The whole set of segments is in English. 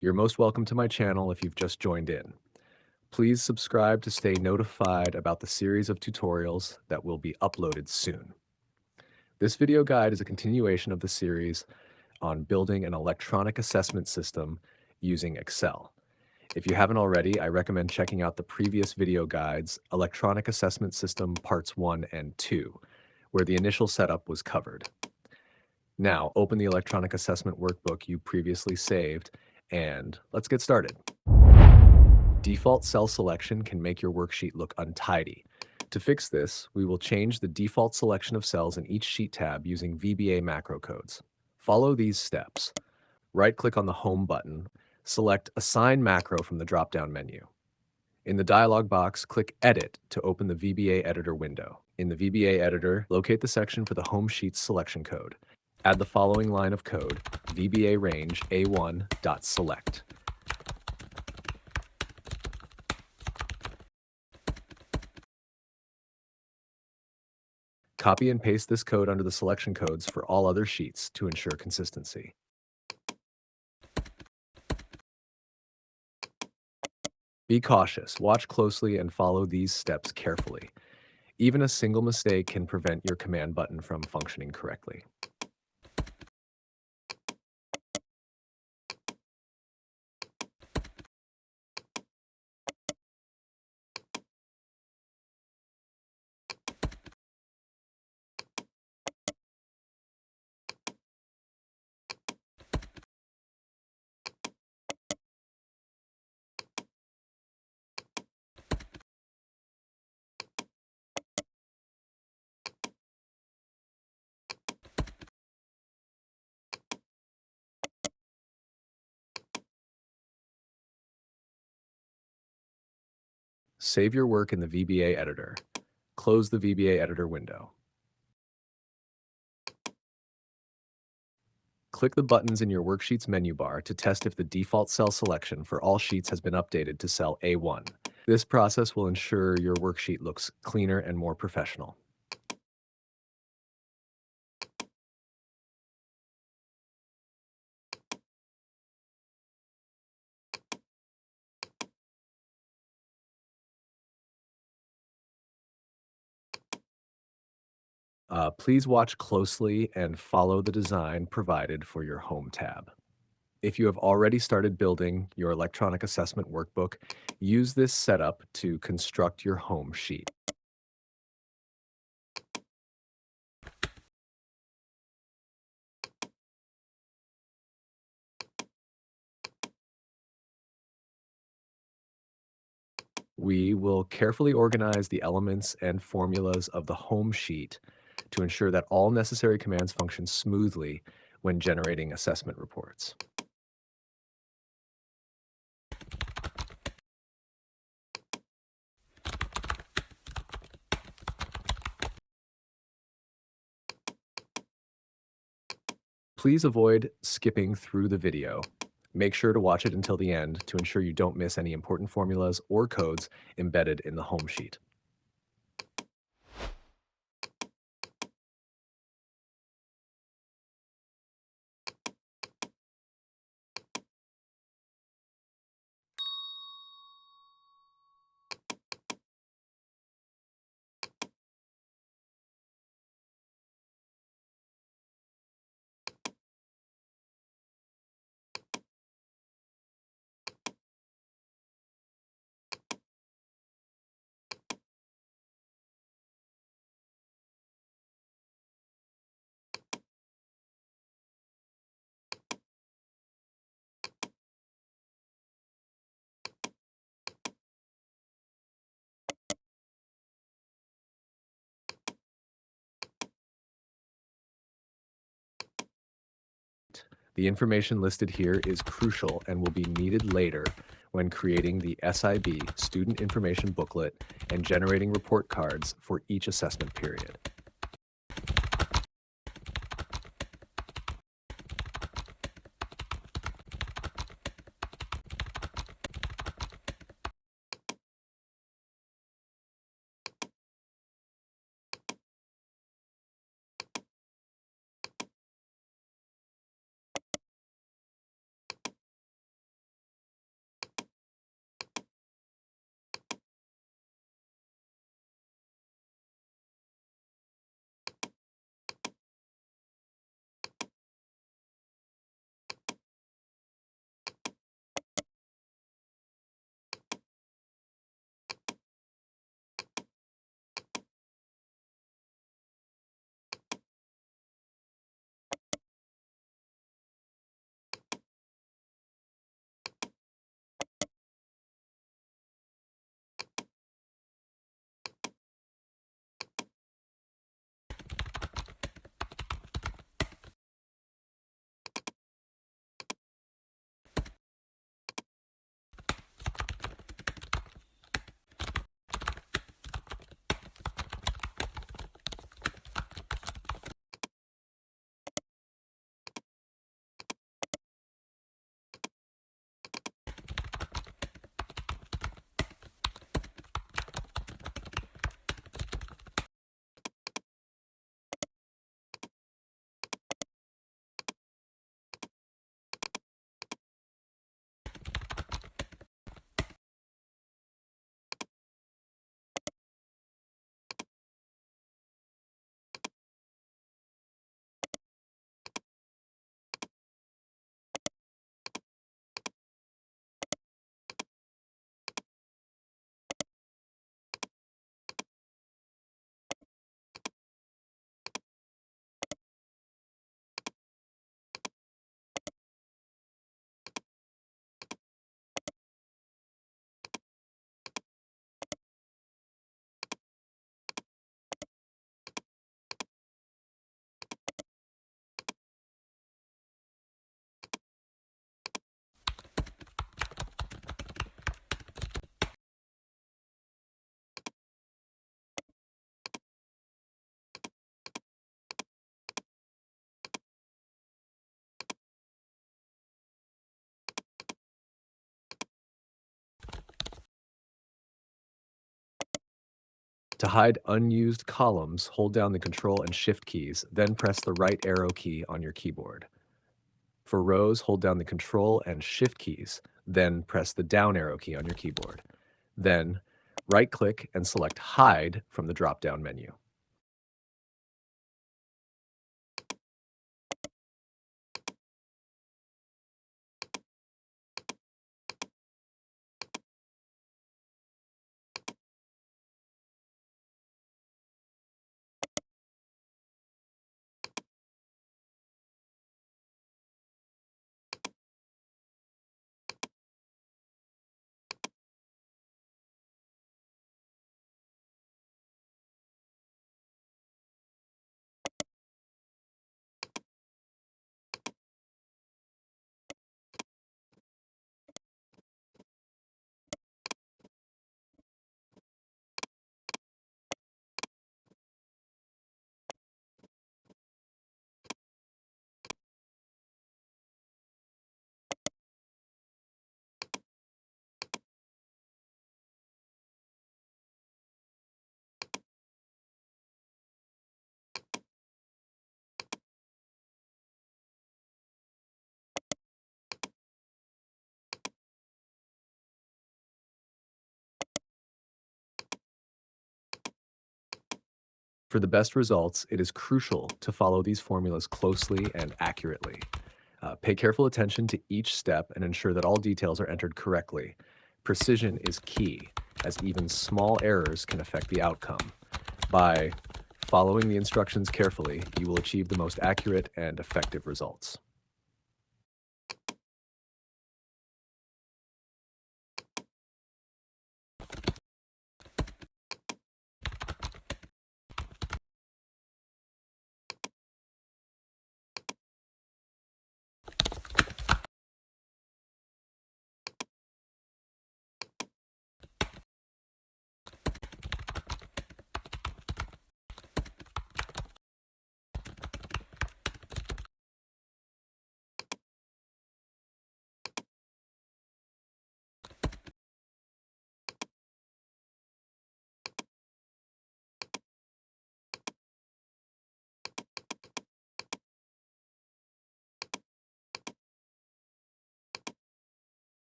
You're most welcome to my channel if you've just joined in. Please subscribe to stay notified about the series of tutorials that will be uploaded soon. This video guide is a continuation of the series on building an electronic assessment system using Excel. If you haven't already, I recommend checking out the previous video guides, Electronic Assessment System Parts 1 and 2, where the initial setup was covered. Now, open the electronic assessment workbook you previously saved, and let's get started. Default cell selection can make your worksheet look untidy. To fix this, we will change the default selection of cells in each sheet tab using VBA macro codes. Follow these steps. Right-click on the Home button, select Assign Macro from the drop-down menu. In the dialog box, click Edit to open the VBA Editor window. In the VBA Editor, locate the section for the Home Sheets selection code. Add the following line of code, VBA range A1.select. Copy and paste this code under the selection codes for all other sheets to ensure consistency. Be cautious, watch closely, and follow these steps carefully. Even a single mistake can prevent your command button from functioning correctly. Save your work in the VBA editor. Close the VBA editor window. Click the buttons in your worksheet's menu bar to test if the default cell selection for all sheets has been updated to cell A1. This process will ensure your worksheet looks cleaner and more professional. Please watch closely and follow the design provided for your Home tab. If you have already started building your electronic assessment workbook, use this setup to construct your Home sheet. We will carefully organize the elements and formulas of the Home sheet to ensure that all necessary commands function smoothly when generating assessment reports. Please avoid skipping through the video. Make sure to watch it until the end to ensure you don't miss any important formulas or codes embedded in the Home sheet. The information listed here is crucial and will be needed later when creating the SIB Student Information Booklet and generating report cards for each assessment period. To hide unused columns, hold down the Control and Shift keys, then press the right arrow key on your keyboard. For rows, hold down the Control and Shift keys, then press the down arrow key on your keyboard. Then, right-click and select Hide from the drop-down menu. For the best results, it is crucial to follow these formulas closely and accurately. Pay careful attention to each step and ensure that all details are entered correctly. Precision is key, as even small errors can affect the outcome. By following the instructions carefully, you will achieve the most accurate and effective results.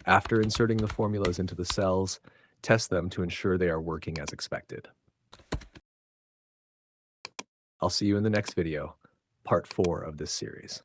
After inserting the formulas into the cells, test them to ensure they are working as expected. I'll see you in the next video, part 4 of this series.